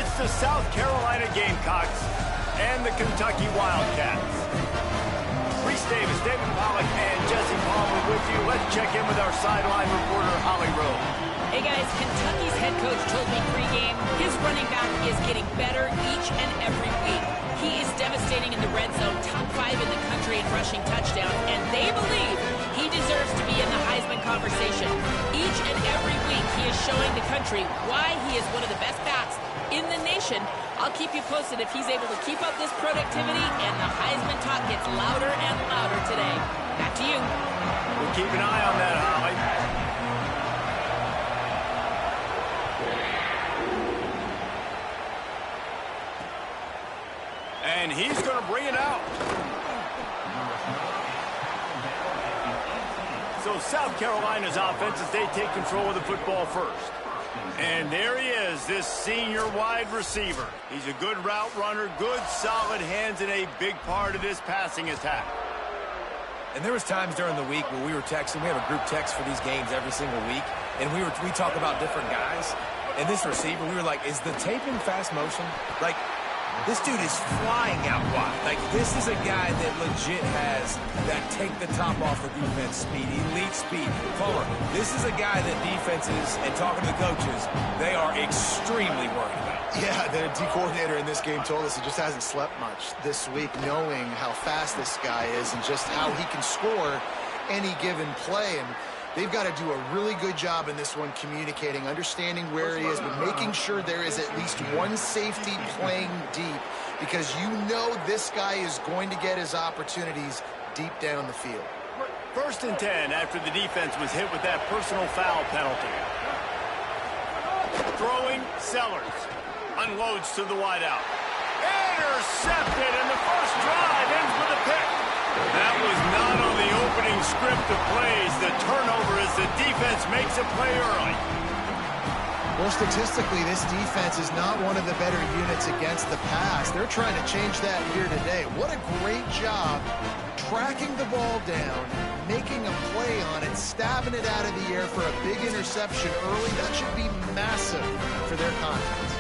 It's the South Carolina Gamecocks and the Kentucky Wildcats. Reese Davis, David Pollack, and Jesse Palmer with you. Let's check in with our sideline reporter, Holly Rowe. Hey guys, Kentucky's head coach told me pregame his running back is getting better each and every week. He is devastating in the red zone, top 5 in the country in rushing touchdowns, and they believe he deserves to be in the Heisman conversation. Each and every week he is showing the country why he is one of the best backs in the nation. I'll keep you posted if he's able to keep up this productivity and the Heisman talk gets louder and louder today. Back to you. We'll keep an eye on that, Holly. And he's going to bring it out. So South Carolina's offense as they take control of the football first. And there he is, this senior wide receiver. He's a good route runner, good solid hands, and a big part of this passing attack. And there was times during the week where we were texting. We have a group text for these games every single week. And we talk about different guys. And this receiver, we were like, is the tape in fast motion? Like, this dude is flying out wide. Like, this is a guy that legit has that take the top off the defense speed, elite speed. Palmer, this is a guy that defenses, and talking to the coaches, they are extremely worried about. Yeah, the D coordinator in this game told us he just hasn't slept much this week, knowing how fast this guy is and just how he can score any given play. And they've got to do a really good job in this one communicating, understanding where he is, but making sure there is at least one safety playing deep, because you know this guy is going to get his opportunities deep down the field. 1st and 10 after the defense was hit with that personal foul penalty. Throwing, Sellers. Unloads to the wideout. Intercepted, and the first drive ends with a pick. That was not on the opening script of plays. The turnover as the defense makes a play early. Well, statistically, this defense is not one of the better units against the pass. They're trying to change that here today. What a great job tracking the ball down, making a play on it, stabbing it out of the air for a big interception early. That should be massive for their confidence.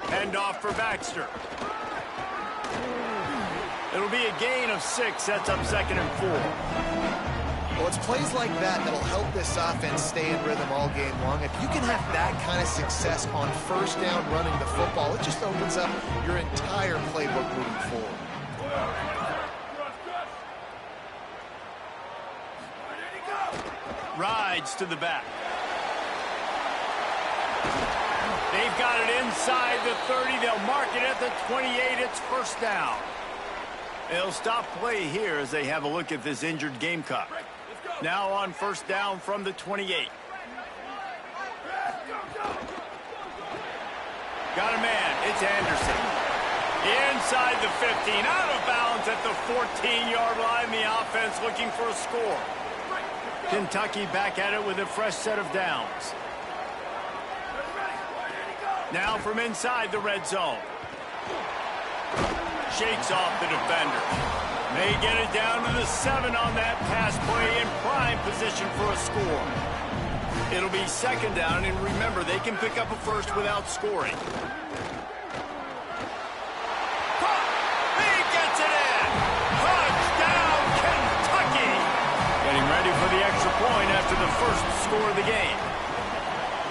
Handoff for Baxter. It'll be a gain of 6. Sets up 2nd and 4. Well, it's plays like that that'll help this offense stay in rhythm all game long. If you can have that kind of success on 1st down running the football, it just opens up your entire playbook moving forward. Rides to the back. They've got it inside the 30. They'll mark it at the 28. It's 1st down. They'll stop play here as they have a look at this injured Gamecock. Now on 1st down from the 28. Got a man. It's Anderson. Inside the 15. Out of bounds at the 14-yard line. The offense looking for a score. Kentucky back at it with a fresh set of downs. Now from inside the red zone. Shakes off the defender. May get it down to the 7 on that pass play, in prime position for a score. It'll be 2nd down, and remember, they can pick up a first without scoring. He gets it in! Touchdown, Kentucky! Getting ready for the extra point after the first score of the game.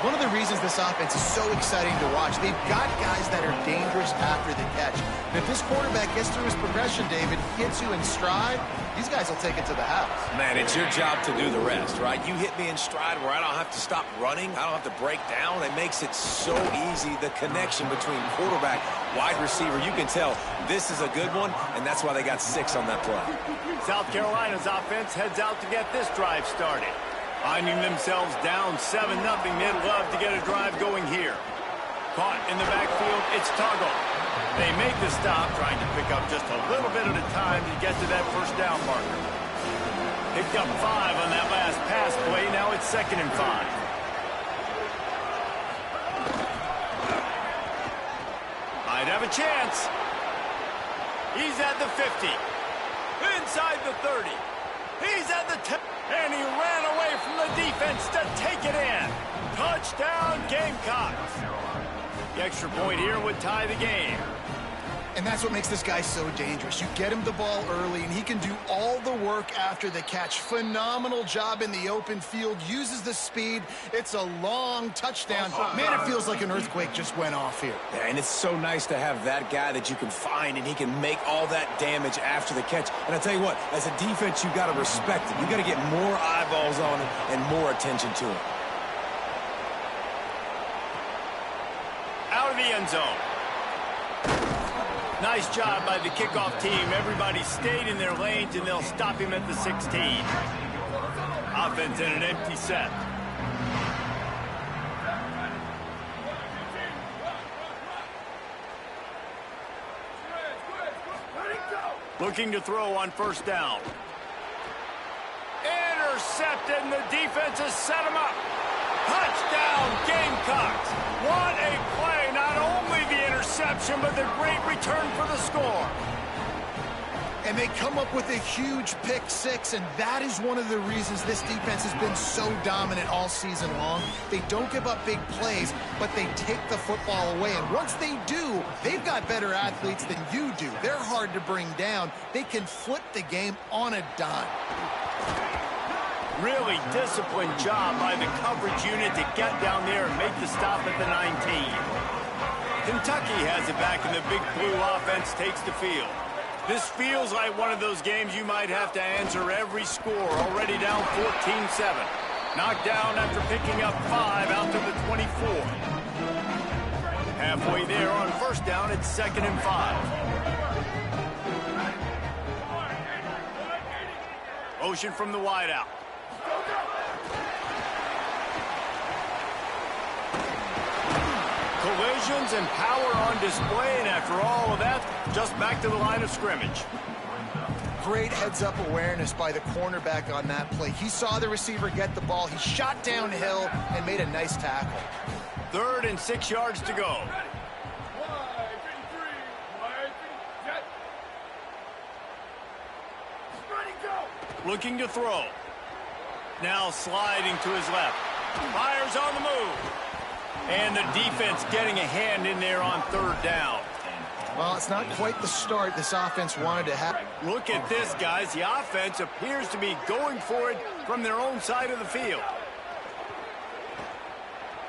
One of the reasons this offense is so exciting to watch, they've got guys that are dangerous after the catch. And if this quarterback gets through his progression, David, gets you in stride, these guys will take it to the house. Man, it's your job to do the rest, right? You hit me in stride where I don't have to stop running. I don't have to break down. It makes it so easy, the connection between quarterback, wide receiver. You can tell this is a good one, and that's why they got 6 on that play. South Carolina's offense heads out to get this drive started. Finding themselves down 7-0, they'd love to get a drive going here. Caught in the backfield, it's Toggle. They make the stop, trying to pick up just a little bit at a time to get to that 1st down marker. Picked up 5 on that last pass play, now it's 2nd and 5. a chance. He's at the 50. Inside the 30. He's at the 10. And he ran away from the defense to take it in. Touchdown, Gamecocks. The extra point here would tie the game. And that's what makes this guy so dangerous. You get him the ball early, and he can do all the work after the catch. Phenomenal job in the open field. Uses the speed. It's a long touchdown. Man, it feels like an earthquake just went off here. Yeah, and it's so nice to have that guy that you can find, and he can make all that damage after the catch. And I tell you what, as a defense, you got to respect it. You got to get more eyeballs on it and more attention to it. Out of the end zone. Nice job by the kickoff team. Everybody stayed in their lanes, and they'll stop him at the 16. Offense in an empty set. Looking to throw on first down. Intercepted, and the defense has set him up. Touchdown, Gamecocks. What a play. Not only the interception, but the great return for the score. And they come up with a huge pick six, and that is one of the reasons this defense has been so dominant all season long. They don't give up big plays, but they take the football away. And once they do, they've got better athletes than you do. They're hard to bring down. They can flip the game on a dime. Really disciplined job by the coverage unit to get down there and make the stop at the 19. Kentucky has it back, and the big blue offense takes the field. This feels like one of those games you might have to answer every score. Already down 14-7. Knocked down after picking up 5 out to the 24. Halfway there on first down, it's 2nd and 5. Motion from the wideout. Collisions and power on display, and after all of that, just back to the line of scrimmage. Great heads-up awareness by the cornerback on that play. He saw the receiver get the ball. He shot downhill and made a nice tackle. 3rd and 6 yards to go. Looking to throw. Now sliding to his left. Fires on the move. And the defense getting a hand in there on 3rd down. Well, it's not quite the start this offense wanted to have. Look at this, guys. The offense appears to be going for it from their own side of the field.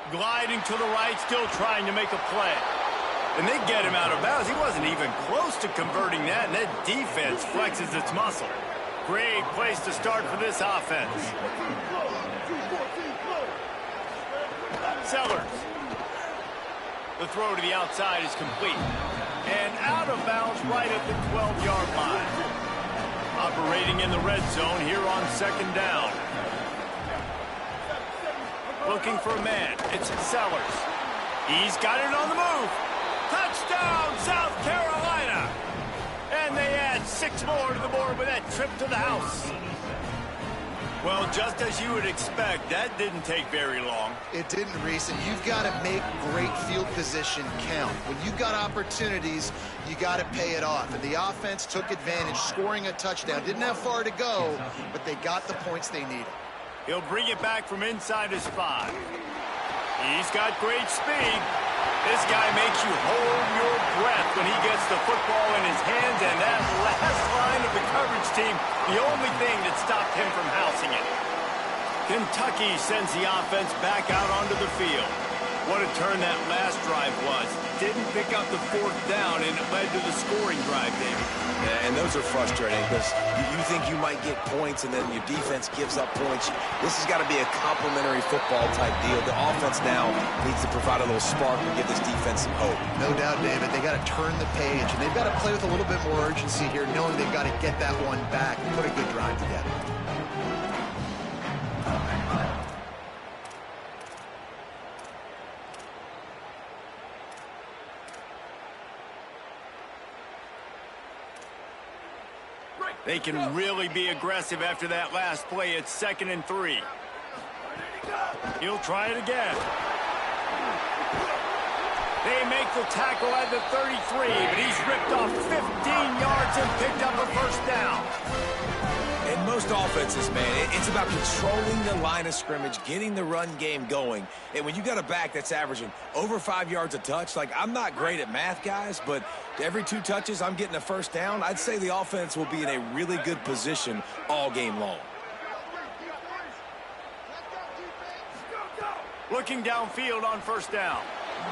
Gliding to the right, still trying to make a play. And they get him out of bounds. He wasn't even close to converting that, and that defense flexes its muscle. Great place to start for this offense. Sellers. The throw to the outside is complete. And out of bounds right at the 12-yard line. Operating in the red zone here on 2nd down. Looking for a man. It's Sellers. He's got it on the move. Touchdown, South Carolina. And they add 6 more to the board with that trip to the house. Well, just as you would expect, that didn't take very long. It didn't, Reese, and you've got to make great field position count. When you've got opportunities, you got to pay it off. And the offense took advantage, scoring a touchdown. Didn't have far to go, but they got the points they needed. He'll bring it back from inside his 5. He's got great speed. This guy makes you hold your breath when he gets the football in his hands, and that last line of the coverage team, the only thing that stopped him from housing it. Kentucky sends the offense back out onto the field. What a turn that last drive was. Didn't pick up the 4th down, and it led to the scoring drive, David. Yeah, and those are frustrating because you think you might get points and then your defense gives up points. This has got to be a complementary football type deal. The offense now needs to provide a little spark and give this defense some hope. No doubt, David. They got to turn the page, and they've got to play with a little bit more urgency here, knowing they've got to get that one back and put a good drive together. They can really be aggressive after that last play. It's 2nd and 3. He'll try it again. They make the tackle at the 33, but he's ripped off 15 yards and picked up a first down. In most offenses, man, it's about controlling the line of scrimmage, getting the run game going. And when you got a back that's averaging over 5 yards a touch, like, I'm not great at math, guys, but every 2 touches, I'm getting a first down. I'd say the offense will be in a really good position all game long. Looking downfield on first down.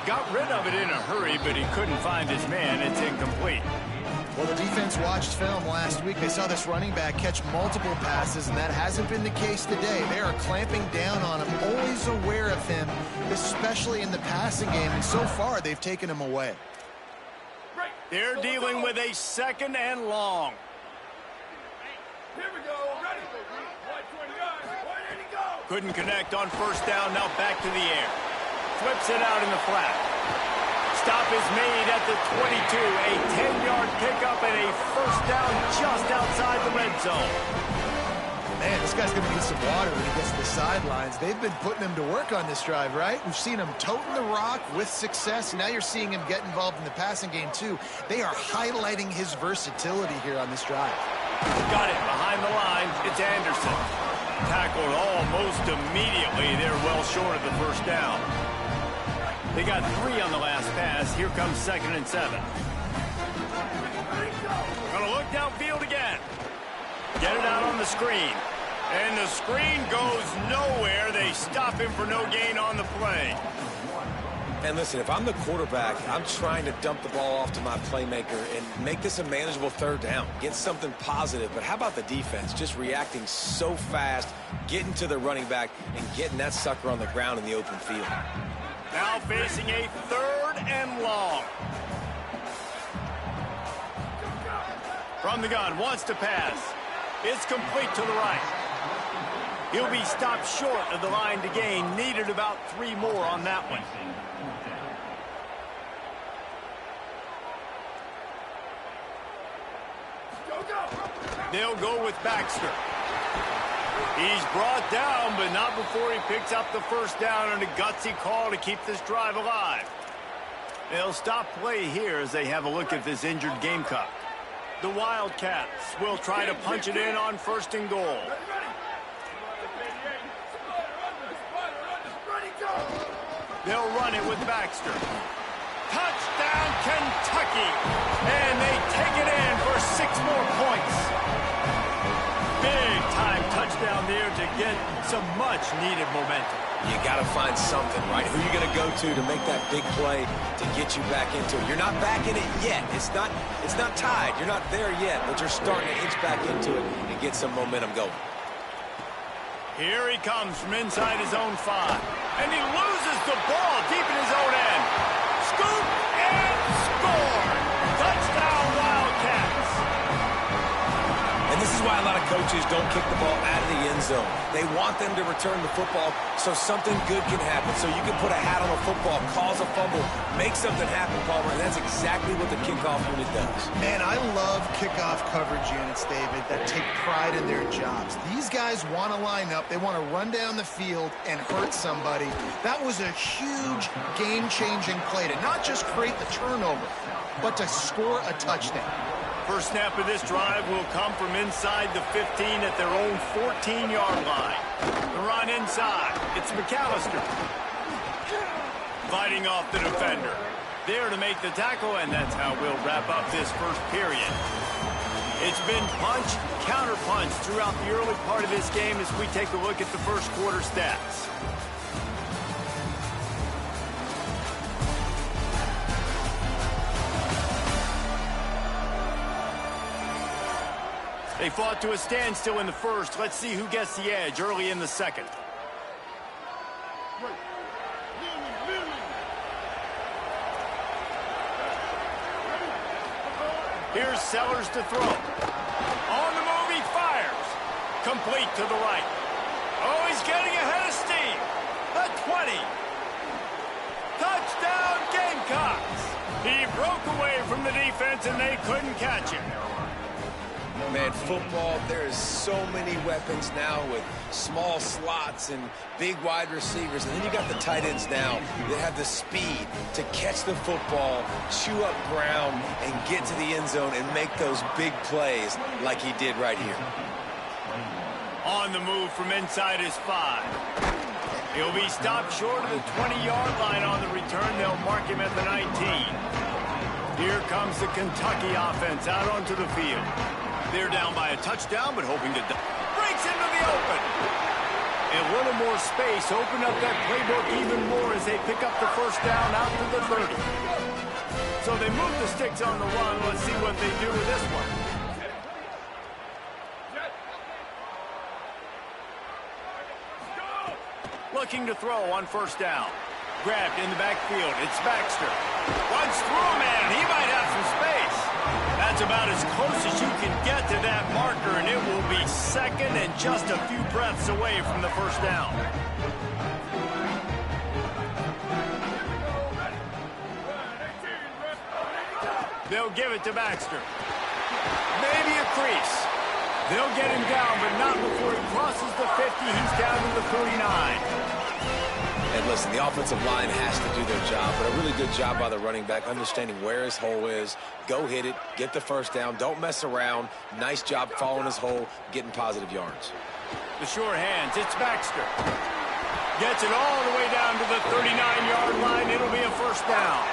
Got rid of it in a hurry, but he couldn't find his man. It's incomplete. Well, the defense watched film last week. They saw this running back catch multiple passes, and that hasn't been the case today. They are clamping down on him, always aware of him, especially in the passing game, and so far they've taken him away. They're dealing with a 2nd and long. Here we go. Ready. Couldn't connect on first down. Now back to the air. Flips it out in the flat. Stop is made at the 22. A 10-yard pickup and a first down just outside the red zone. Man, this guy's going to need some water when he gets to the sidelines. They've been putting him to work on this drive, right? We've seen him toting the rock with success. Now you're seeing him get involved in the passing game, too. They are highlighting his versatility here on this drive. Got it behind the line. It's Anderson. Tackled almost immediately. They're well short of the first down. They got 3 on the last pass. Here comes 2nd and 7. Gonna look downfield again. Get it out on the screen. And the screen goes nowhere. They stop him for no gain on the play. And listen, if I'm the quarterback, I'm trying to dump the ball off to my playmaker and make this a manageable 3rd down. Get something positive. But how about the defense? Just reacting so fast, getting to the running back, and getting that sucker on the ground in the open field. Now facing a 3rd and long. From the gun, wants to pass. It's complete to the right. He'll be stopped short of the line to gain. Needed about 3 more on that one. They'll go with Baxter. He's brought down, but not before he picks up the first down and a gutsy call to keep this drive alive. They'll stop play here as they have a look at this injured Gamecock. The Wildcats will try to punch it in on 1st and goal. They'll run it with Baxter. Touchdown, Kentucky! And they take it in for 6 more points. Big-time touchdown there to get some much-needed momentum. You got to find something, right? Who are you going to go to make that big play to get you back into it? You're not back in it yet. It's not tied. You're not there yet, but you're starting to inch back into it and get some momentum going. Here he comes from inside his own 5. And he loses the ball deep in his own end. Scoop and score. Touchdown, Wildcats. And this is why a lot of coaches don't kick the ball out of the end zone. They want them to return the football so something good can happen, so you can put a hat on a football, cause a fumble, make something happen, Palmer, and that's exactly what the kickoff unit does. Man, I love kickoff coverage units, David, that take pride in their jobs. These guys want to line up. They want to run down the field and hurt somebody. That was a huge game-changing play to not just create the turnover, but to score a touchdown. First snap of this drive will come from inside the 15 at their own 14-yard line. The run inside. It's McAllister. Fighting off the defender. There to make the tackle, and that's how we'll wrap up this first period. It's been punch, counter-punch throughout the early part of this game as we take a look at the first quarter stats. They fought to a standstill in the first. Let's see who gets the edge early in the second. Here's Sellers to throw. On the move, he fires. Complete to the right. Oh, he's getting ahead of steam. The 20. Touchdown, Gamecocks. He broke away from the defense, and they couldn't catch him. Man, football, there is so many weapons now with small slots and big wide receivers. And then you got the tight ends now that have the speed to catch the football, chew up ground, and get to the end zone and make those big plays like he did right here. On the move from inside his 5. He'll be stopped short of the 20-yard line on the return. They'll mark him at the 19. Here comes the Kentucky offense out onto the field. They're down by a touchdown, but hoping to breaks into the open. A little more space, open up that playbook even more as they pick up the first down out to the 30. So they move the sticks on the run. Let's see what they do with this one. Looking to throw on first down. Grabbed in the backfield. It's Baxter. Runs through a man. He might have some space. That's about as close as you can get to that marker, and it will be second and just a few breaths away from the first down. They'll give it to Baxter. Maybe a crease. They'll get him down, but not before he crosses the 50. He's down to the 49. And listen, the offensive line has to do their job, but a really good job by the running back, understanding where his hole is. Go hit it, get the first down, don't mess around. Nice job following his hole, getting positive yards. The short hands, it's Baxter. Gets it all the way down to the 39-yard line. It'll be a first down.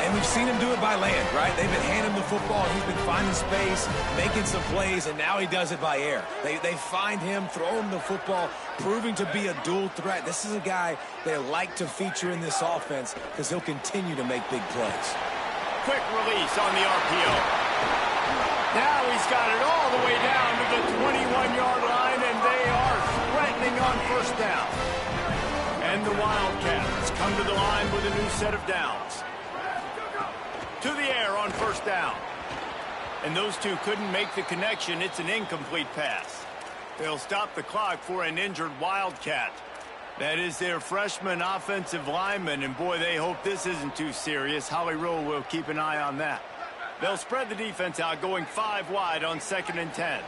And we've seen him do it by land, right? They've been handing him the football. He's been finding space, making some plays, and now he does it by air. They find him, throw him the football, proving to be a dual threat. This is a guy they like to feature in this offense because he'll continue to make big plays. Quick release on the RPO. Now he's got it all the way down to the 21-yard line, and they are threatening on first down. And the Wildcats come to the line with a new set of downs. To the air on first down. And those two couldn't make the connection. It's an incomplete pass. They'll stop the clock for an injured Wildcat. That is their freshman offensive lineman, and boy, they hope this isn't too serious. Holly Rowe will keep an eye on that. They'll spread the defense out, going 5 wide on 2nd and 10.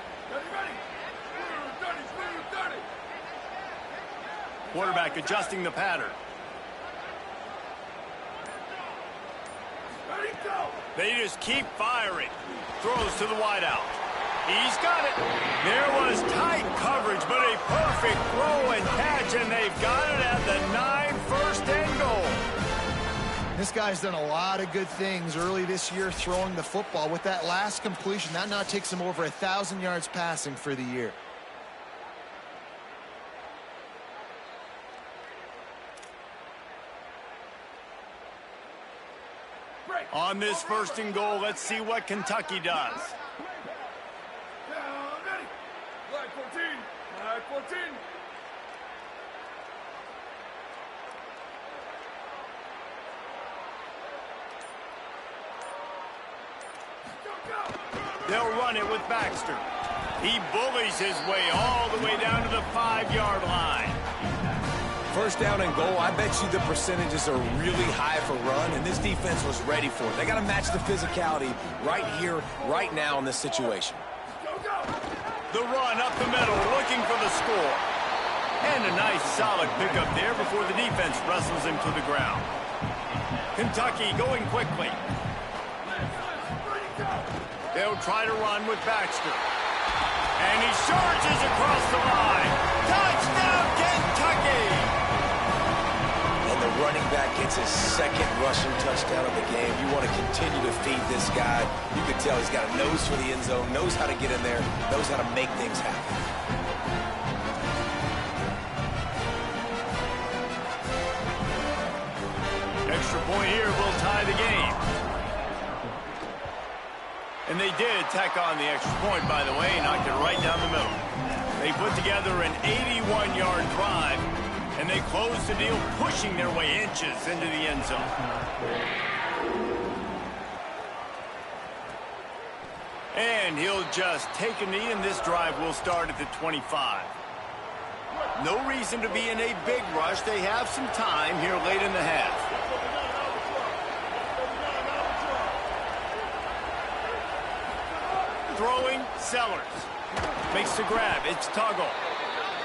Quarterback adjusting the pattern. They just keep firing. Throws to the wideout. He's got it. There was tight coverage, but a perfect throw and catch, and they've got it at the 9, first and goal. This guy's done a lot of good things early this year throwing the football. With that last completion, that now takes him over 1,000 yards passing for the year. On this first and goal, let's see what Kentucky does. Flag 14. Flag 14. They'll run it with Baxter. He bullies his way all the way down to the 5-yard line. First down and goal, I bet you the percentages are really high for run, and this defense was ready for it. They got to match the physicality right here, right now in this situation. The run up the middle, looking for the score. And a nice solid pickup there before the defense wrestles him to the ground. Kentucky going quickly. They'll try to run with Baxter. And he surges across the line. Touchdown, Kentucky! And the running back gets his second rushing touchdown of the game. You want to continue to feed this guy. You can tell he's got a nose for the end zone, knows how to get in there, knows how to make things happen. Extra point here will tie the game. And they did tack on the extra point, by the way, knocked it right down the middle. They put together an 81-yard drive, and they closed the deal, pushing their way inches into the end zone. And he'll just take a knee, and this drive will start at the 25. No reason to be in a big rush. They have some time here late in the half. Throwing, Sellers. Makes the grab. It's Tuggle.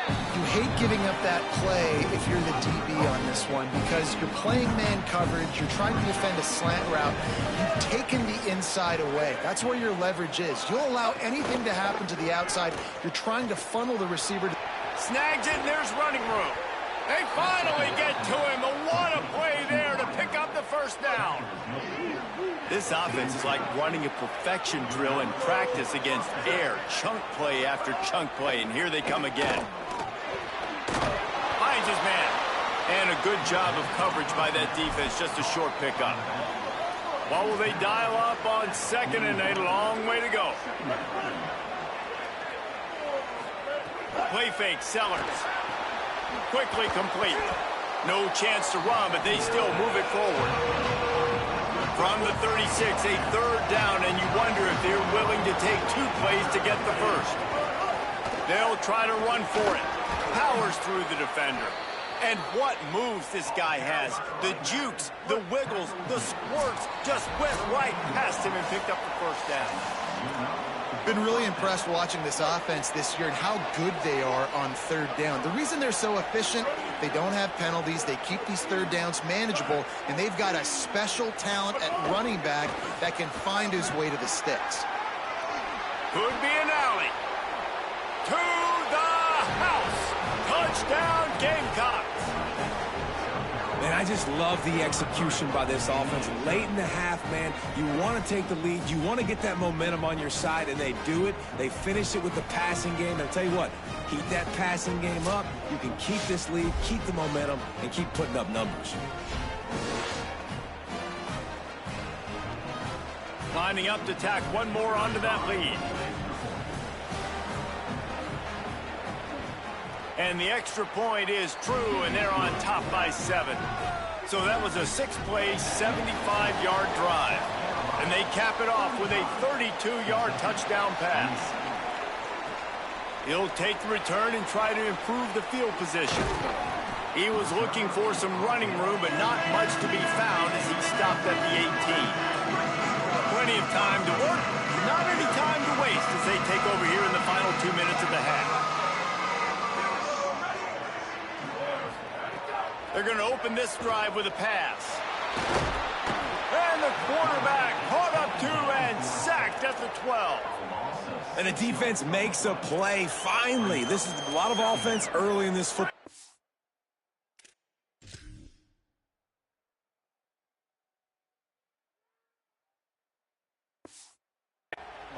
You hate giving up that play if you're the DB on this one because you're playing man coverage, you're trying to defend a slant route, you've taken the inside away. That's where your leverage is. You'll allow anything to happen to the outside. You're trying to funnel the receiver. Snags it, and there's running room. They finally get to him. What a play there to pick up the first down. This offense is like running a perfection drill in practice against air. Chunk play after chunk play, and here they come again. Finds his man. And a good job of coverage by that defense. Just a short pickup. What will they dial up on second and a long way to go? Play fake, Sellers. Quickly complete. No chance to run, but they still move it forward. From the 36, a third down, and you wonder if they're willing to take 2 plays to get the first. They'll try to run for it. Powers through the defender. And what moves this guy has. The jukes, the wiggles, the squirts, just went right past him and picked up the first down. Been really impressed watching this offense this year and how good they are on third down. The reason they're so efficient, they don't have penalties, they keep these third downs manageable, and they've got a special talent at running back that can find his way to the sticks. Could be an alley. To the house. Touchdown, Gamecocks. Man, I just love the execution by this offense. Late in the half, man, you want to take the lead. You want to get that momentum on your side, and they do it. They finish it with the passing game. And I'll tell you what, keep that passing game up. You can keep this lead, keep the momentum, and keep putting up numbers. Lining up to tack one more onto that lead. And the extra point is true, and they're on top by 7. So that was a 6-play, 75-yard drive. And they cap it off with a 32-yard touchdown pass. He'll take the return and try to improve the field position. He was looking for some running room, but not much to be found as he stopped at the 18. Plenty of time to work, not any time to waste as they take over here in the final 2 minutes of the half. They're going to open this drive with a pass. And the quarterback caught up to and sacked at the 12. And the defense makes a play, finally. This is a lot of offense early in this football.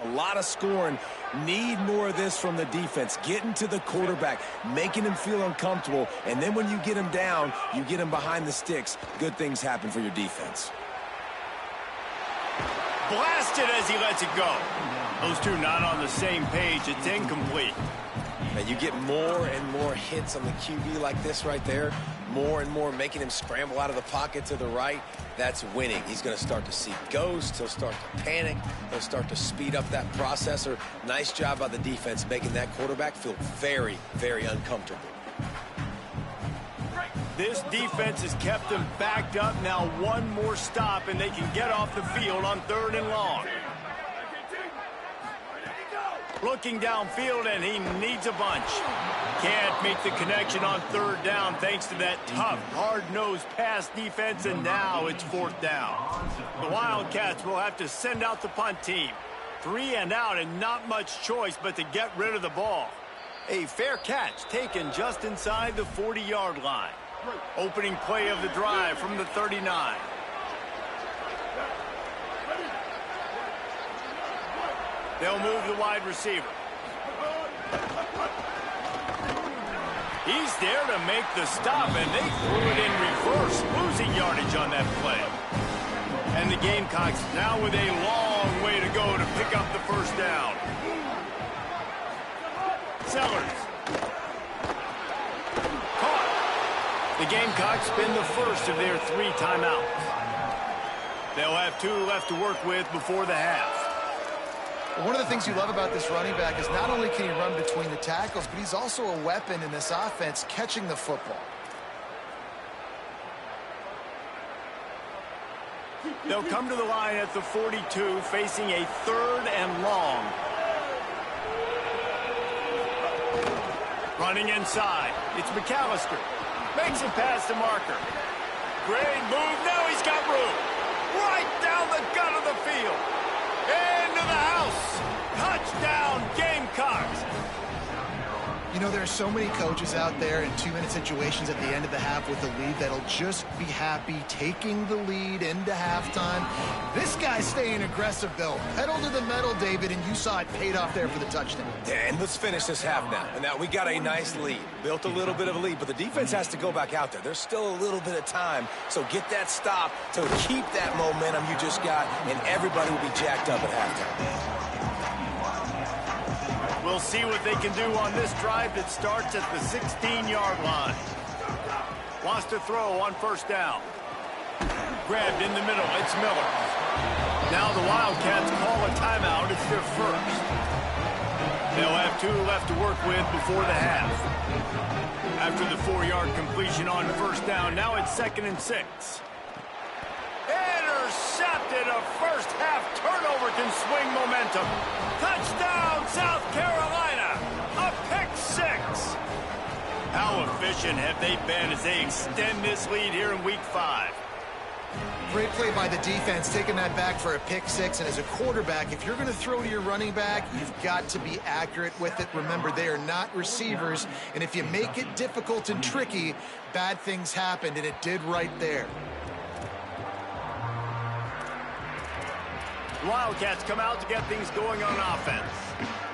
A lot of scoring. Need more of this from the defense. Getting to the quarterback, making him feel uncomfortable, and then when you get him down, you get him behind the sticks. Good things happen for your defense. Blasted as he lets it go. Those two not on the same page. It's incomplete. And you get more and more hits on the QB like this right there. More and more making him scramble out of the pocket to the right. That's winning. He's going to start to see ghosts. He'll start to panic. He'll start to speed up that processor. Nice job by the defense making that quarterback feel very, very uncomfortable. This defense has kept them backed up. Now one more stop and they can get off the field on 3rd and long. Looking downfield, and he needs a bunch. Can't make the connection on 3rd down thanks to that tough, hard-nosed pass defense, and now it's 4th down. The Wildcats will have to send out the punt team. 3 and out, and not much choice but to get rid of the ball. A fair catch taken just inside the 40-yard line. Opening play of the drive from the 39. They'll move the wide receiver. He's there to make the stop, and they threw it in reverse, losing yardage on that play. And the Gamecocks now with a long way to go to pick up the first down. Sellers. Caught. The Gamecocks spin the first of their 3 timeouts. They'll have 2 left to work with before the half. One of the things you love about this running back is not only can he run between the tackles, but he's also a weapon in this offense catching the football. They'll come to the line at the 42, facing a 3rd and long. Running inside. It's McAllister. Makes it past the marker. Great move. Now he's got room. Right down the gut of the field. Into the house. Touchdown, Gamecocks. You know, there are so many coaches out there in 2-minute situations at the end of the half with the lead that'll just be happy taking the lead into halftime. This guy's staying aggressive, though. Pedal to the metal, David, and you saw it paid off there for the touchdown. And let's finish this half now. And now we got a nice lead. Built a little bit of a lead, but the defense has to go back out there. There's still a little bit of time, so get that stop to keep that momentum you just got, and everybody will be jacked up at halftime. We'll see what they can do on this drive that starts at the 16-yard line. Wants to throw on first down. Grabbed in the middle. It's Miller. Now the Wildcats call a timeout. It's their first. They'll have 2 left to work with before the half. After the 4-yard completion on first down, now it's 2nd and 6. Intercepted. A first-half turnover can swing momentum. Touchdown, South Carolina. A pick 6. How efficient have they been as they extend this lead here in Week 5? Great play by the defense, taking that back for a pick 6. And as a quarterback, if you're going to throw to your running back, you've got to be accurate with it. Remember, they are not receivers. And if you make it difficult and tricky, bad things happen, and it did right there. Wildcats come out to get things going on offense.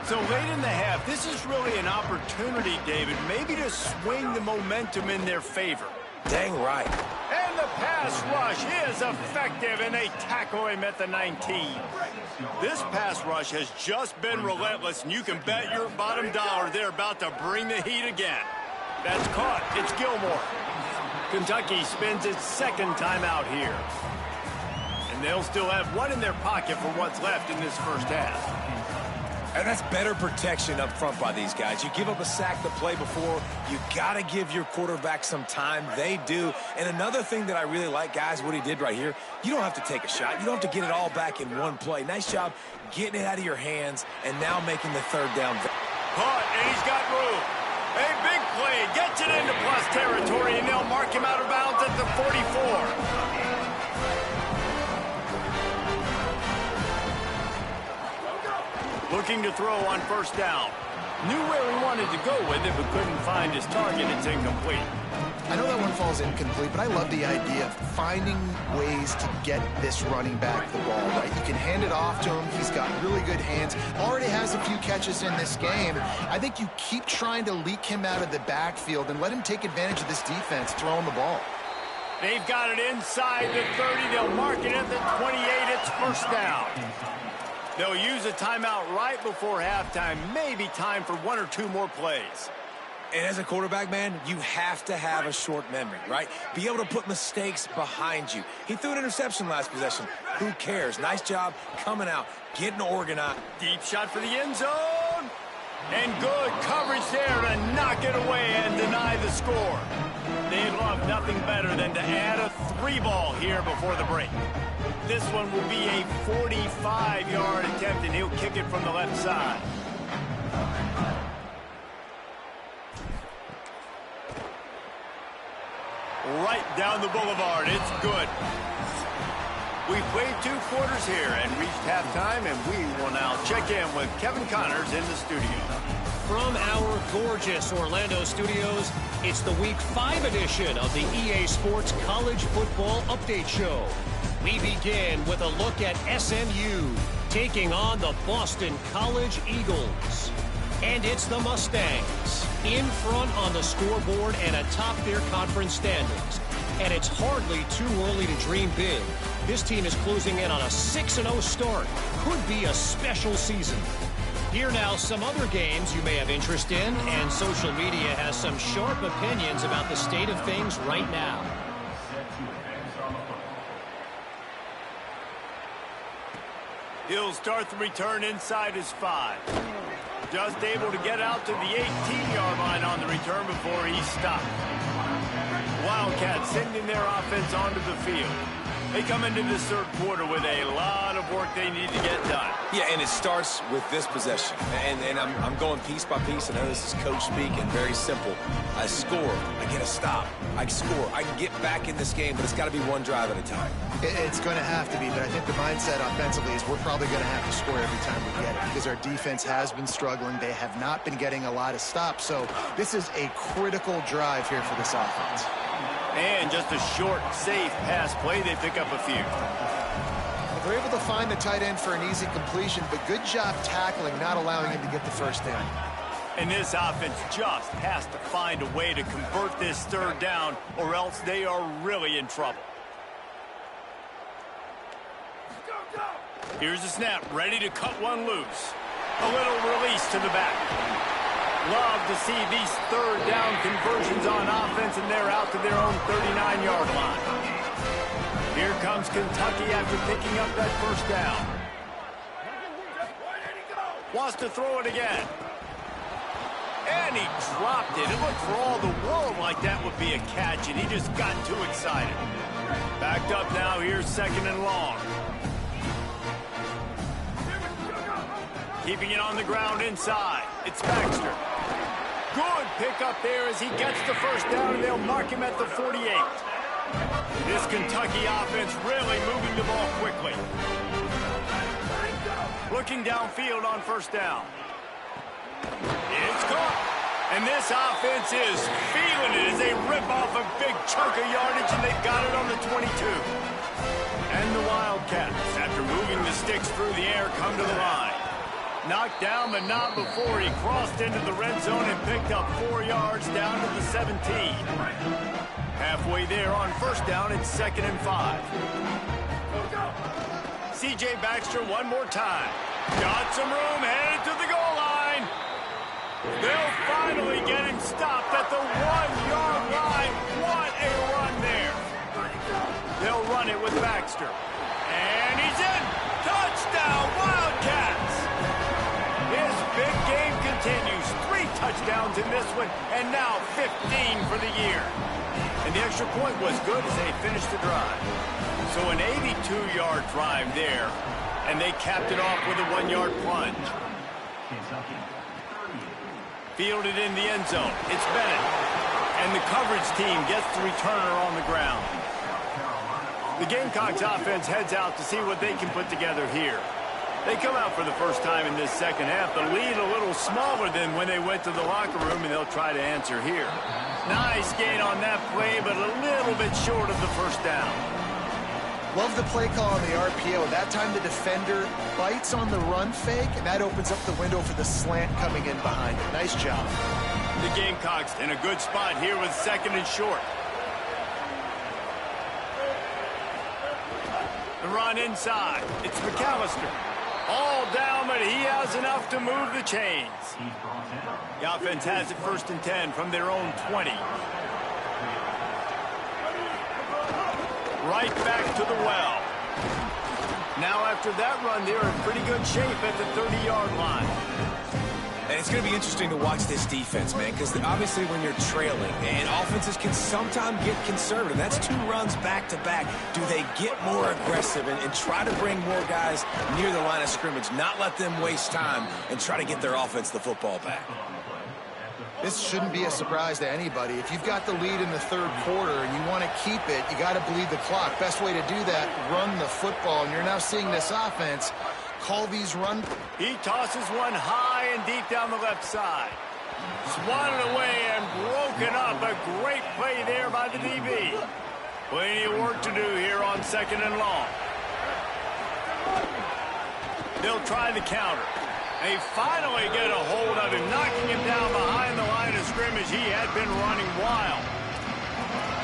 So late in the half, this is really an opportunity, David, maybe to swing the momentum in their favor. Dang right. And the pass rush is effective, and they tackle him at the 19. This pass rush has just been relentless, and you can bet your bottom dollar they're about to bring the heat again. That's caught. It's Gilmore. Kentucky spends its 2nd timeout here. And they'll still have 1 in their pocket for what's left in this first half. And that's better protection up front by these guys. You give up a sack the play before, you got to give your quarterback some time. They do. And another thing that I really like, guys, what he did right here, you don't have to take a shot. You don't have to get it all back in one play. Nice job getting it out of your hands and now making the 3rd down. Caught, and he's got room. A big play, gets it into plus territory, and they'll mark him out of bounds at the 44. Looking to throw on first down. Knew where he wanted to go with it, but couldn't find his target. It's incomplete. I know that one falls incomplete, but I love the idea of finding ways to get this running back the ball, right? You can hand it off to him. He's got really good hands. Already has a few catches in this game. I think you keep trying to leak him out of the backfield and let him take advantage of this defense throwing the ball. They've got it inside the 30. They'll mark it at the 28. It's first down. They'll use a timeout right before halftime. Maybe time for 1 or 2 more plays. And as a quarterback, man, you have to have a short memory, right? Be able to put mistakes behind you. He threw an interception last possession. Who cares? Nice job coming out, getting organized. Deep shot for the end zone. And good coverage there to knock it away and deny the score. They'd love nothing better than to add a 3-ball here before the break. This one will be a 45-yard attempt, and he'll kick it from the left side. Right down the boulevard. It's good. We've played 2 quarters here and reached halftime, and we will now check in with Kevin Connors in the studio. From our gorgeous Orlando studios, it's the Week 5 edition of the EA Sports College Football Update Show. We begin with a look at SMU taking on the Boston College Eagles. And it's the Mustangs in front on the scoreboard and atop their conference standings. And it's hardly too early to dream big. This team is closing in on a 6-0 start. Could be a special season. Here now some other games you may have interest in, and social media has some sharp opinions about the state of things right now. He'll start the return inside his 5. Just able to get out to the 18-yard line on the return before he stopped. Wildcats sending their offense onto the field. They come into this third quarter with a lot of work they need to get done. Yeah, and it starts with this possession. And I'm going piece by piece. I know this is coach speak and very simple. I score. I get a stop. I score. I can get back in this game, but it's got to be one drive at a time. It's going to have to be, but I think the mindset offensively is we're probably going to have to score every time we get it because our defense has been struggling. They have not been getting a lot of stops. So this is a critical drive here for this offense. And just a short, safe pass play. They pick up a few. They're able to find the tight end for an easy completion, but good job tackling, not allowing him to get the first down. And this offense just has to find a way to convert this third down, or else they are really in trouble. Here's the snap, ready to cut one loose. A little release to the back. Love to see these third down conversions on offense, and they're out to their own 39-yard line. Here comes Kentucky after picking up that first down. Wants to throw it again. And he dropped it. It looked for all the world like that would be a catch, and he just got too excited. Backed up now, here's second and long. Keeping it on the ground inside. It's Baxter. Good pickup there as he gets the first down, and they'll mark him at the 48. This Kentucky offense really moving the ball quickly. Looking downfield on first down. It's caught. And this offense is feeling it as they rip off a big chunk of yardage, and they've got it on the 22. And the Wildcats, after moving the sticks through the air, come to the line. Knocked down, but not before he crossed into the red zone and picked up 4 yards down to the 17. Halfway there on first down, it's 2nd and 5. C.J. Baxter one more time. Got some room, headed to the goal line. They'll finally get him stopped at the 1-yard line. What a run there. They'll run it with Baxter. And he's in. Touchdown, Wildcats. His big game continues. 3 touchdowns in this one, and now 15 for the year. And the extra point was good as they finished the drive. So an 82-yard drive there, and they capped it off with a 1-yard plunge. Fielded in the end zone. It's Bennett. And the coverage team gets the returner on the ground. The Gamecocks offense heads out to see what they can put together here. They come out for the first time in this second half. The lead a little smaller than when they went to the locker room, and they'll try to answer here. Nice gain on that play, but a little bit short of the first down. Love the play call on the RPO. That time the defender bites on the run fake, and that opens up the window for the slant coming in behind it. Nice job. The Gamecocks in a good spot here with 2nd and short. The run inside. It's McAllister. All down, but he has enough to move the chains. The offense has it 1st and 10 from their own 20. Right back to the well. Now after that run, they're in pretty good shape at the 30-yard line. And it's going to be interesting to watch this defense, man, because obviously when you're trailing, and offenses can sometimes get conservative. That's 2 runs back-to-back. Do they get more aggressive and try to bring more guys near the line of scrimmage, not let them waste time, and try to get their offense the football back? This shouldn't be a surprise to anybody. If you've got the lead in the third quarter and you want to keep it, you got to bleed the clock. Best way to do that, run the football. And you're now seeing this offense call these run. He tosses one high and deep down the left side. Swatted away and broken up. A great play there by the DB. Plenty of work to do here on 2nd and long. They'll try the counter. They finally get a hold of him, knocking him down behind the line of scrimmage. He had been running wild.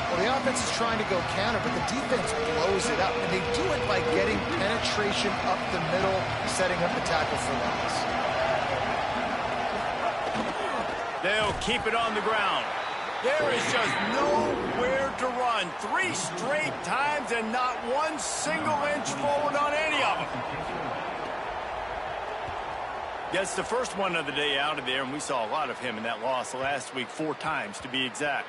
Well, the offense is trying to go counter, but the defense blows it up. And they do it by getting penetration up the middle, setting up the tackle for loss. They'll keep it on the ground. There is just nowhere to run. 3 straight times and not one single inch forward on any of them. Gets the first one of the day out of there, and we saw a lot of him in that loss last week, 4 times to be exact.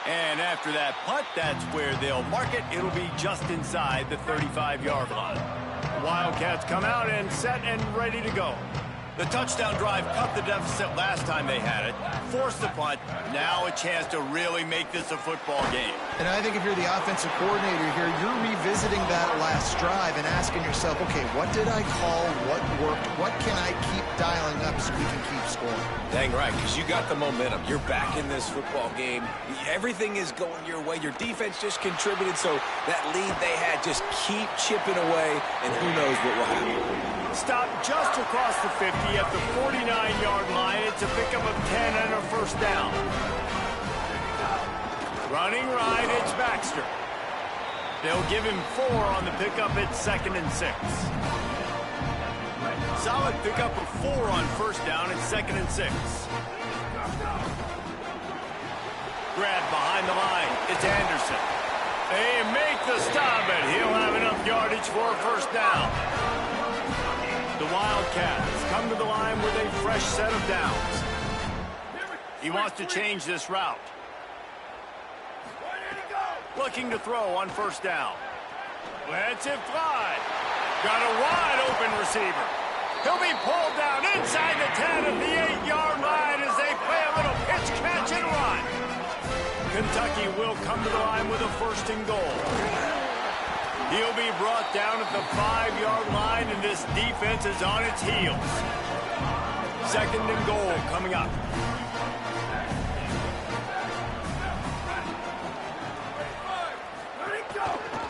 And after that punt, that's where they'll mark it. It'll be just inside the 35-yard line. The Wildcats come out and set and ready to go. The touchdown drive cut the deficit last time they had it, forced the punt. Now a chance to really make this a football game. And I think if you're the offensive coordinator here, you're revisiting that last drive and asking yourself, okay, what did I call? What worked? What can I keep dialing up so we can keep scoring? Dang right, because you got the momentum. You're back in this football game. Everything is going your way. Your defense just contributed, so that lead they had, just keep chipping away, and who knows what will happen. Stop just across the 50 at the 49-yard line. It's a pickup of 10 and a first down. Running right, it's Baxter. They'll give him 4 on the pickup at 2nd and 6. Solid pickup of 4 on first down at 2nd and 6. Grab behind the line. It's Anderson. They make the stop, and he'll have enough yardage for a first down. The Wildcats come to the line with a fresh set of downs. He wants to change this route. Looking to throw on first down. Lets it fly. Got a wide open receiver. He'll be pulled down inside the 10 at the 8-yard line as they play a little pitch, catch, and run. Kentucky will come to the line with a first and goal. He'll be brought down at the 5-yard line, and this defense is on its heels. 2nd and goal coming up.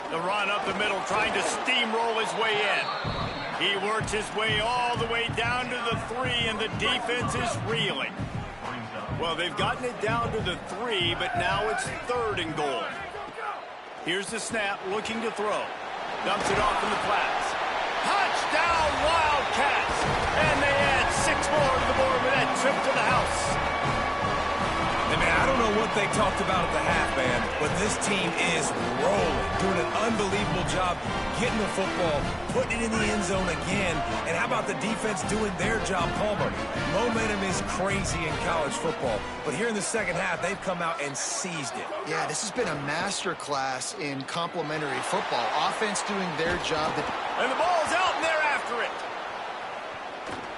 The run up the middle, trying to steamroll his way in. He works his way all the way down to the 3, and the defense is reeling. Well, they've gotten it down to the 3, but now it's 3rd and goal. Here's the snap, looking to throw. Dumps it off in the flats. Touchdown, Wildcats! And they add 6 more to the board with that trip to the house. And man, I don't know what they talked about at the half, man, but this team is rolling, doing an unbelievable job getting the football, putting it in the end zone again. And how about the defense doing their job, Palmer? Momentum is crazy in college football, but here in the second half, they've come out and seized it. Yeah, this has been a master class in complementary football. Offense doing their job. And the ball's out, and they're after it.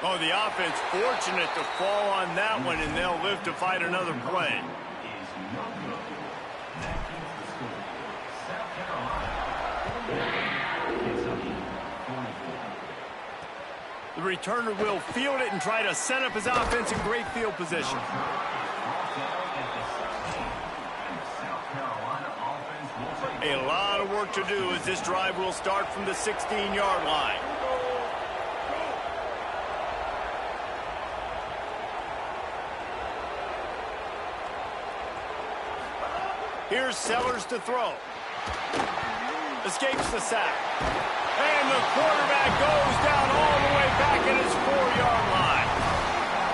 Oh, the offense fortunate to fall on that one, and they'll live to fight another play. The returner will field it and try to set up his offense in great field position. A lot of work to do as this drive will start from the 16-yard line. Here's Sellers to throw. Escapes the sack. And the quarterback goes down all the way back at his 4-yard line.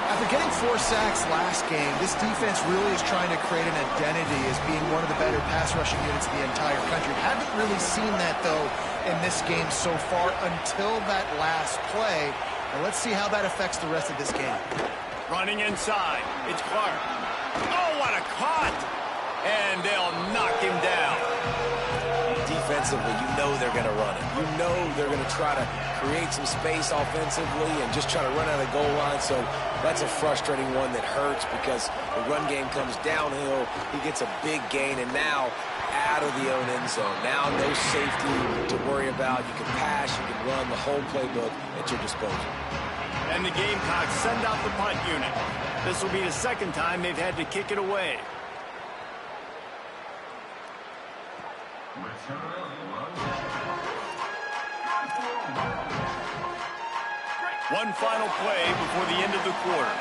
After getting 4 sacks last game, this defense really is trying to create an identity as being one of the better pass rushing units in the entire country. Haven't really seen that, though, in this game so far until that last play. And let's see how that affects the rest of this game. Running inside. It's Clark. Oh, what a cut! And they'll knock him down. Defensively, you know they're going to run it. You know they're going to try to create some space offensively and just try to run out of the goal line. So that's a frustrating one that hurts because the run game comes downhill. He gets a big gain, and now out of the own end zone. Now no safety to worry about. You can pass, you can run, the whole playbook at your disposal. And the Gamecocks send out the punt unit. This will be the second time they've had to kick it away. One final play before the end of the quarter.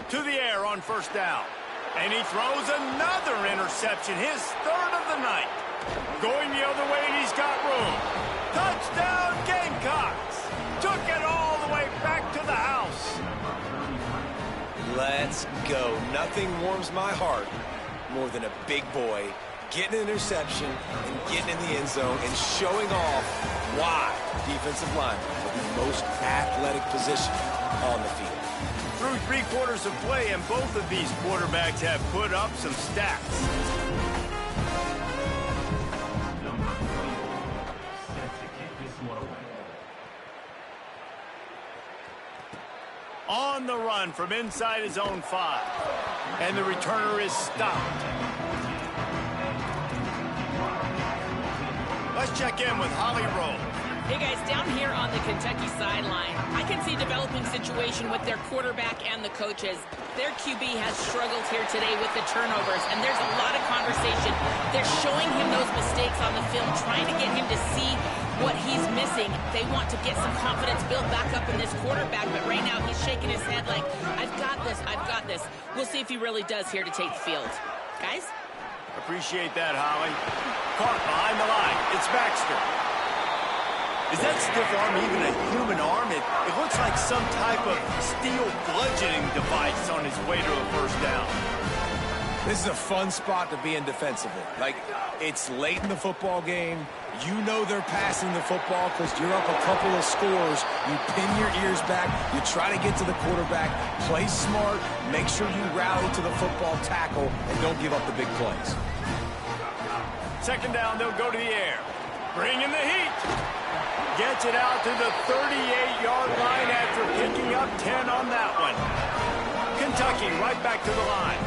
To the air on first down. And he throws another interception, his 3rd of the night. Going the other way, and he's got room. Touchdown, Gamecocks! Took it all the way back to the house. Let's go. Nothing warms my heart more than a big boy getting an interception and getting in the end zone and showing off why defensive linemen will be most athletic position on the field. Through 3 quarters of play, and both of these quarterbacks have put up some stats. On the run from inside his own 5. And the returner is stopped. Let's check in with Holly Rowe. Hey guys, down here on the Kentucky sideline, I can see a developing situation with their quarterback and the coaches. Their QB has struggled here today with the turnovers, and there's a lot of conversation. They're showing him those mistakes on the film, trying to get him to see what he's missing. They want to get some confidence built back up in this quarterback, but right now he's shaking his head like, I've got this, I've got this. We'll see if he really does here to take the field. Guys? Appreciate that, Holly. Caught behind the line. It's Baxter. Is that stiff arm even a human arm? It looks like some type of steel bludgeoning device on his way to a first down. This is a fun spot to be in defensively. Like, it's late in the football game. You know they're passing the football because you're up a couple of scores. You pin your ears back. You try to get to the quarterback. Play smart. Make sure you rally to the football tackle and don't give up the big plays. Second down, they'll go to the air. Bring in the heat. Gets it out to the 38-yard line after picking up 10 on that one. Kentucky right back to the line.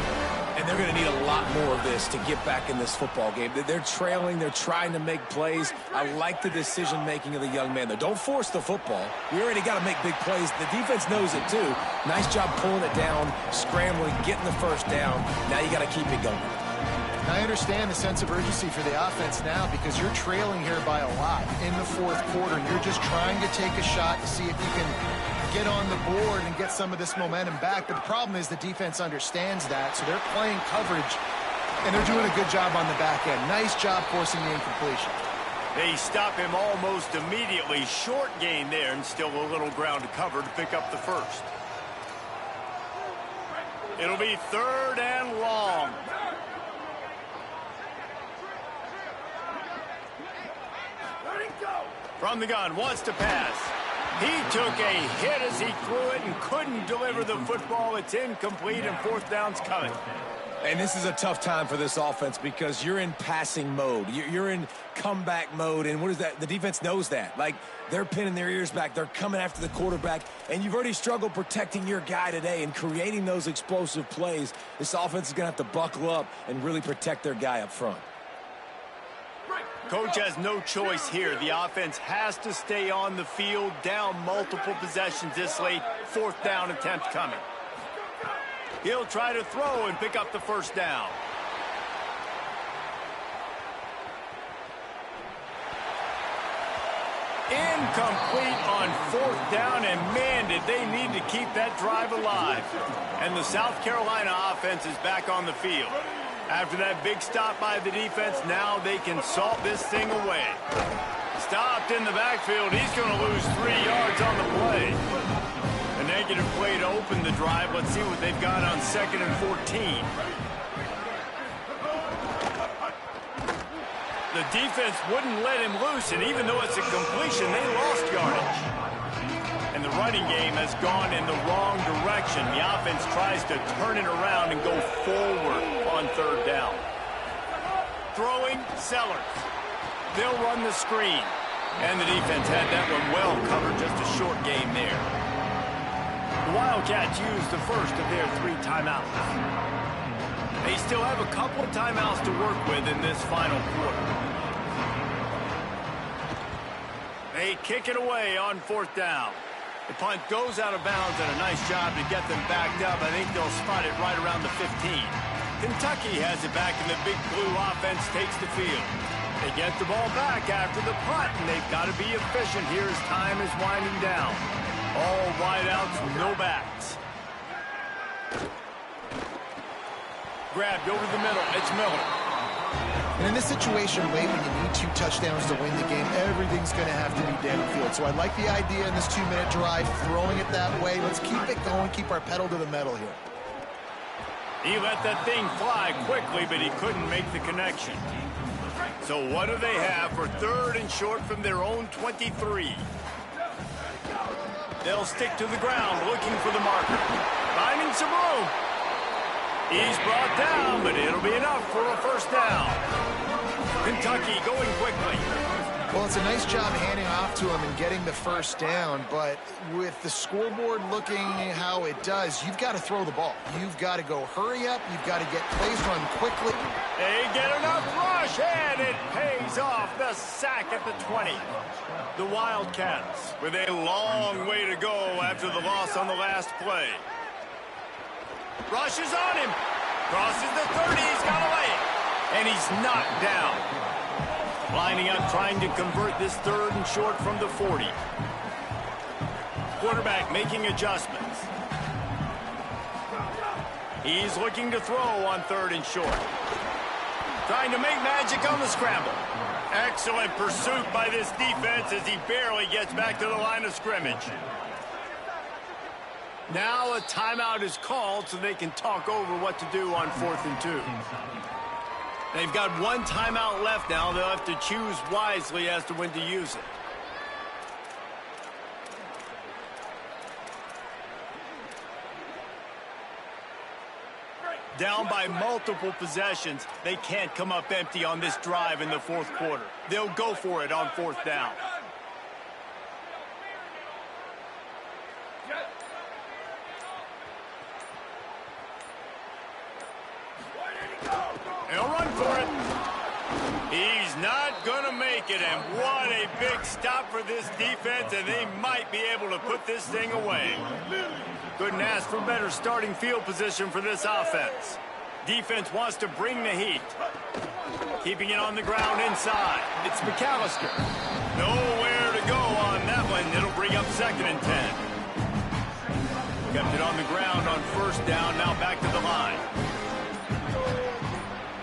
And they're going to need a lot more of this to get back in this football game. They're trailing. They're trying to make plays. I like the decision-making of the young man, though. Don't force the football. We already got to make big plays. The defense knows it, too. Nice job pulling it down, scrambling, getting the first down. Now you got to keep it going. I understand the sense of urgency for the offense now because you're trailing here by a lot in the fourth quarter. You're just trying to take a shot to see if you can get on the board and get some of this momentum back. But the problem is the defense understands that, so they're playing coverage, and they're doing a good job on the back end. Nice job forcing the incompletion. They stop him almost immediately. Short gain there, and still a little ground to cover to pick up the first. It'll be 3rd and long. From the gun, wants to pass. He took a hit as he threw it and couldn't deliver the football. It's incomplete, and 4th down's coming. And this is a tough time for this offense because you're in passing mode. You're in comeback mode, and what is that? The defense knows that. Like, they're pinning their ears back. They're coming after the quarterback, and you've already struggled protecting your guy today and creating those explosive plays. This offense is going to have to buckle up and really protect their guy up front. Coach has no choice here. The offense has to stay on the field, down multiple possessions this late. 4th down attempt coming. He'll try to throw and pick up the first down. Incomplete on 4th down, and man, did they need to keep that drive alive. And the South Carolina offense is back on the field. After that big stop by the defense, now they can salt this thing away. Stopped in the backfield. He's going to lose 3 yards on the play. A negative play to open the drive. Let's see what they've got on 2nd and 14. The defense wouldn't let him loose, and even though it's a completion, they lost yardage. And the running game has gone in the wrong direction. The offense tries to turn it around and go forward on 3rd down. Throwing, Sellers. They'll run the screen. And the defense had that one well covered, just a short game there. The Wildcats used the first of their 3 timeouts. They still have a couple of timeouts to work with in this final quarter. They kick it away on 4th down. The punt goes out of bounds, and a nice job to get them backed up. I think they'll spot it right around the 15. Kentucky has it back, and the Big Blue offense takes the field. They get the ball back after the punt, and they've got to be efficient here as time is winding down. All wideouts, no backs. Grabbed over the middle. It's Miller. And in this situation, late when you need 2 touchdowns to win the game, everything's going to have to be downfield. So I like the idea in this 2-minute drive, throwing it that way. Let's keep it going, keep our pedal to the metal here. He let that thing fly quickly, but he couldn't make the connection. So what do they have for 3rd and short from their own 23? They'll stick to the ground, looking for the marker. Finding some room. He's brought down, but it'll be enough for a first down. Kentucky going quickly. Well, it's a nice job handing off to him and getting the first down, but with the scoreboard looking how it does, you've got to throw the ball. You've got to go hurry up. You've got to get plays run quickly. They get enough rush, and it pays off. The sack at the 20. The Wildcats with a long way to go after the loss on the last play. Rush is on him. Crosses the 30. He's got away. And he's knocked down. Lining up, trying to convert this 3rd and short from the 40. Quarterback making adjustments. He's looking to throw on 3rd and short. Trying to make magic on the scramble. Excellent pursuit by this defense as he barely gets back to the line of scrimmage. Now a timeout is called so they can talk over what to do on 4th and 2. They've got one timeout left now. They'll have to choose wisely as to when to use it. Down by multiple possessions, they can't come up empty on this drive in the 4th quarter. They'll go for it on 4th down. He'll run for it. He's not going to make it, and what a big stop for this defense, and they might be able to put this thing away. Couldn't ask for better starting field position for this offense. Defense wants to bring the heat. Keeping it on the ground inside. It's McAllister. Nowhere to go on that one. It'll bring up 2nd and 10. Kept it on the ground on 1st down, now back to the line.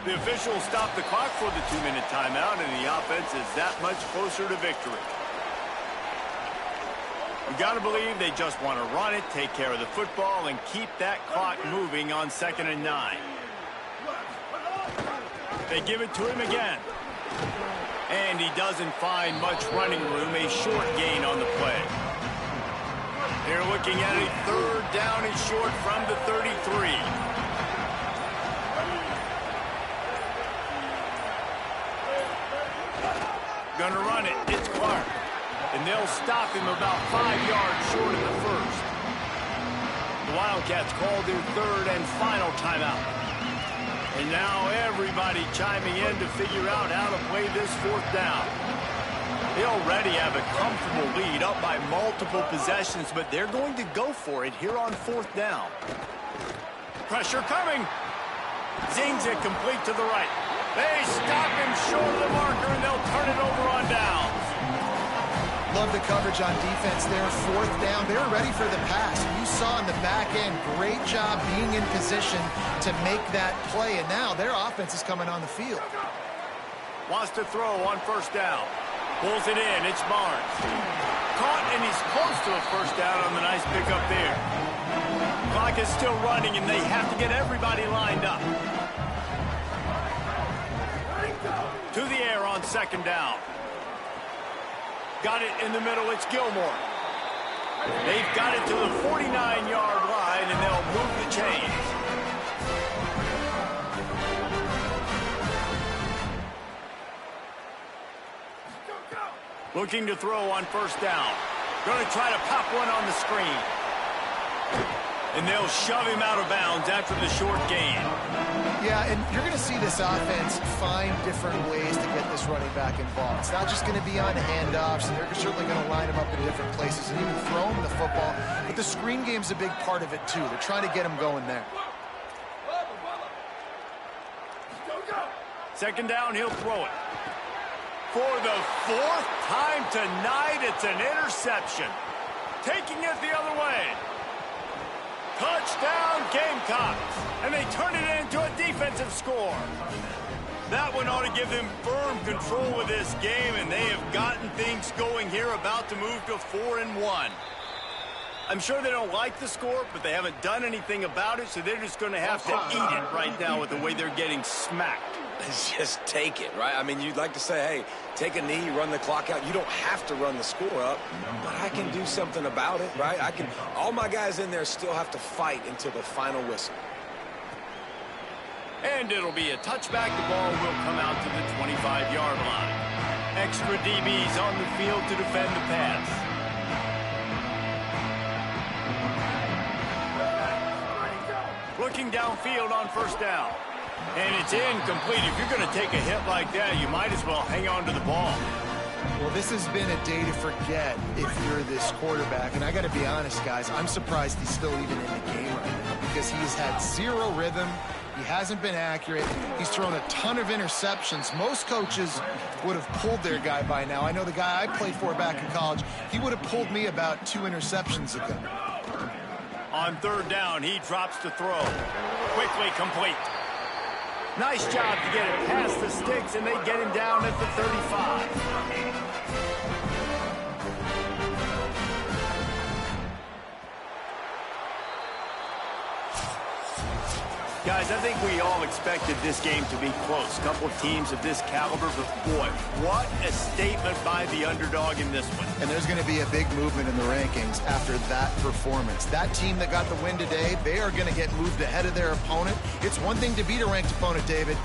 The officials stopped the clock for the 2-minute timeout, and the offense is that much closer to victory. You got to believe they just want to run it, take care of the football, and keep that clock moving on 2nd and 9. They give it to him again. And he doesn't find much running room, a short gain on the play. They're looking at a 3rd down and short from the 33. Gonna run it. It's Clark. And they'll stop him about 5 yards short of the 1st. The Wildcats call their 3rd and final timeout. And now everybody chiming in to figure out how to play this 4th down. They already have a comfortable lead up by multiple possessions, but they're going to go for it here on 4th down. Pressure coming. Zings it complete to the right. They stop him short of the marker, and they'll turn it over on downs. Love the coverage on defense there. 4th down. They're ready for the pass. You saw in the back end, great job being in position to make that play. And now their offense is coming on the field. Wants to throw on 1st down. Pulls it in. It's Barnes. Caught, and he's close to a 1st down on the nice pickup there. Clock is still running, and they have to get everybody lined up. To the air on 2nd down. Got it in the middle. It's Gilmore. They've got it to the 49-yard line, and they'll move the chains. Looking to throw on 1st down. Going to try to pop one on the screen. And they'll shove him out of bounds after the short gain. Yeah, and you're going to see this offense find different ways to get this running back involved. It's not just going to be on handoffs. They're certainly going to line him up in different places and even throw him the football. But the screen game's a big part of it, too. They're trying to get him going there. 2nd down, he'll throw it. For the 4th time tonight, it's an interception. Taking it the other way. Touchdown, Gamecocks. And they turn it into a defensive score. That one ought to give them firm control of this game, and they have gotten things going here, about to move to 4-1. I'm sure they don't like the score, but they haven't done anything about it, so they're just going to have to eat it right now with the way they're getting smacked. is just take it, right? I mean, you'd like to say, hey, take a knee, run the clock out. You don't have to run the score up, but I can do something about it, right? All my guys in there still have to fight until the final whistle. And it'll be a touchback. The ball will come out to the 25-yard line. Extra DBs on the field to defend the pass. Looking downfield on first down. And it's incomplete. If you're going to take a hit like that, you might as well hang on to the ball. Well, this has been a day to forget if you're this quarterback. And I got to be honest, guys, I'm surprised he's still even in the game right now because he's had zero rhythm. He hasn't been accurate. He's thrown a ton of interceptions. Most coaches would have pulled their guy by now. I know the guy I played for back in college, he would have pulled me about 2 interceptions ago. On third down, he drops to throw. Quickly complete. Nice job to get it past the sticks, and they get him down at the 35. Guys, I think we all expected this game to be close. Couple of teams of this caliber, but boy, what a statement by the underdog in this one. And there's going to be a big movement in the rankings after that performance. That team that got the win today, they are going to get moved ahead of their opponent. It's one thing to beat a ranked opponent, David.